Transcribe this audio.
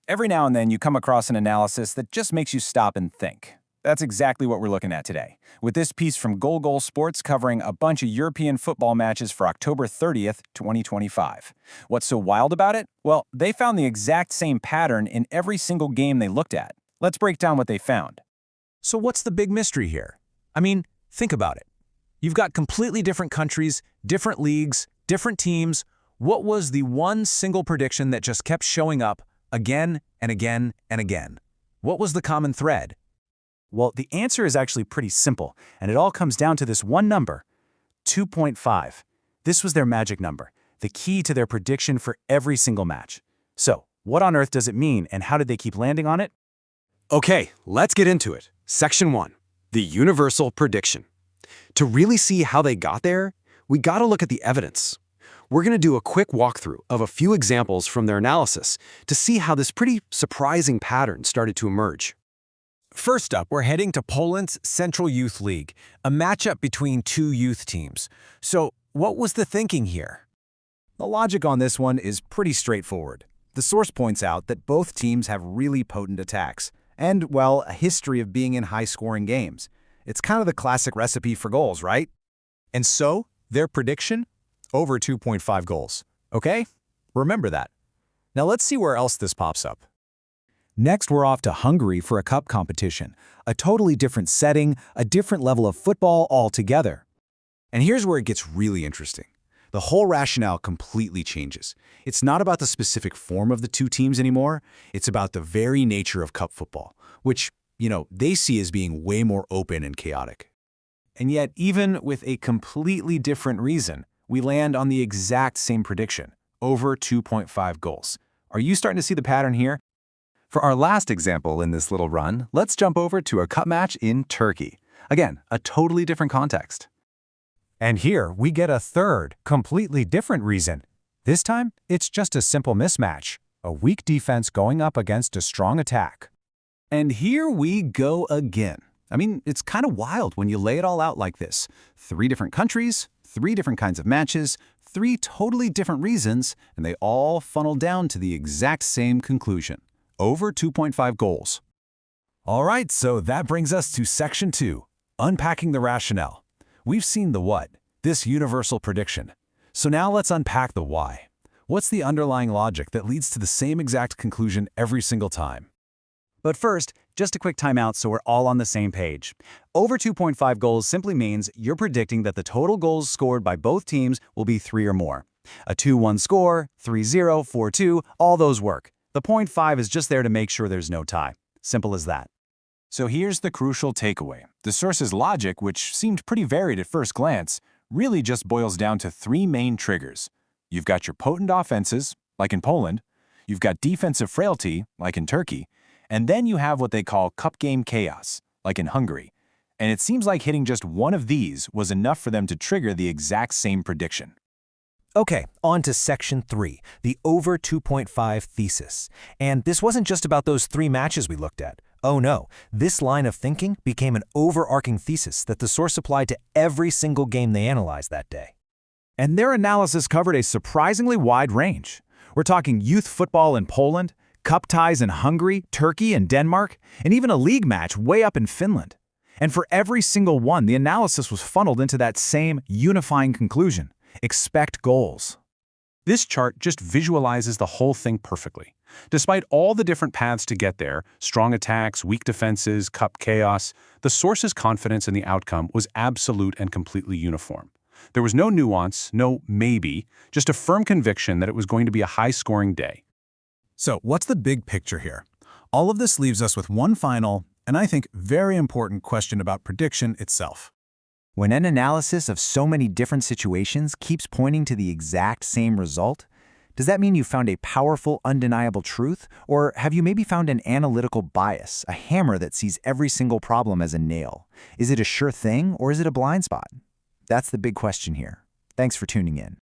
Every now and then you come across an analysis that just makes you stop and think. That's exactly what we're looking at today, with this piece from Goal Sports covering a bunch of European football matches for October 30th, 2025. What's so wild about it? Well, they found the exact same pattern in every single game they looked at. Let's break down what they found. So what's the big mystery here? I mean, think about it. You've got completely different countries, different leagues, different teams. What was the one single prediction that just kept showing up again and again and again? What was the common thread? Well, the answer is actually pretty simple, and it all comes down to this one number, 2.5. This was their magic number, the key to their prediction for every single match. So, what on earth does it mean, and how did they keep landing on it? Okay, let's get into it. Section 1, the universal prediction. To really see how they got there, we gotta look at the evidence. We're gonna do a quick walkthrough of a few examples from their analysis to see how this pretty surprising pattern started to emerge. First up, we're heading to Poland's Central Youth League, a matchup between two youth teams. So, what was the thinking here? The logic on this one is pretty straightforward. The source points out that both teams have really potent attacks, and, well, a history of being in high-scoring games. It's kind of the classic recipe for goals, right? And so, their prediction? Over 2.5 goals. Okay? Remember that. Now let's see where else this pops up. Next, we're off to Hungary for a cup competition. A totally different setting, a different level of football altogether. And here's where it gets really interesting. The whole rationale completely changes. It's not about the specific form of the two teams anymore. It's about the very nature of cup football, which, they see as being way more open and chaotic. And yet, even with a completely different reason, we land on the exact same prediction, over 2.5 goals. Are you starting to see the pattern here? For our last example in this little run, let's jump over to a cup match in Turkey. Again, a totally different context. And here we get a third, completely different reason. This time, it's just a simple mismatch, a weak defense going up against a strong attack. And here we go again. I mean, it's kind of wild when you lay it all out like this. 3 different countries, 3 different kinds of matches, 3 totally different reasons, and they all funnel down to the exact same conclusion. Over 2.5 goals. All right, so that brings us to Section 2, unpacking the rationale. We've seen the what, this universal prediction. So now let's unpack the why. What's the underlying logic that leads to the same exact conclusion every single time? But first, just a quick timeout so we're all on the same page. Over 2.5 goals simply means you're predicting that the total goals scored by both teams will be 3 or more. A 2-1 score, 3-0, 4-2, all those work. The 0.5 is just there to make sure there's no tie. Simple as that. So here's the crucial takeaway. The source's logic, which seemed pretty varied at first glance, really just boils down to 3 main triggers. You've got your potent offenses, like in Poland. You've got defensive frailty, like in Turkey. And then you have what they call cup game chaos, like in Hungary. And it seems like hitting just one of these was enough for them to trigger the exact same prediction. Okay, on to Section 3, the over 2.5 thesis. And this wasn't just about those 3 matches we looked at. Oh no, this line of thinking became an overarching thesis that the source applied to every single game they analyzed that day. And their analysis covered a surprisingly wide range. We're talking youth football in Poland, cup ties in Hungary, Turkey, and Denmark, and even a league match way up in Finland. And for every single one, the analysis was funneled into that same unifying conclusion: expect goals. This chart just visualizes the whole thing perfectly. Despite all the different paths to get there, strong attacks, weak defenses, cup chaos, the source's confidence in the outcome was absolute and completely uniform. There was no nuance, no maybe, just a firm conviction that it was going to be a high-scoring day. So what's the big picture here? All of this leaves us with one final, and I think very important question about prediction itself. When an analysis of so many different situations keeps pointing to the exact same result, does that mean you found a powerful, undeniable truth? Or have you maybe found an analytical bias, a hammer that sees every single problem as a nail? Is it a sure thing, or is it a blind spot? That's the big question here. Thanks for tuning in.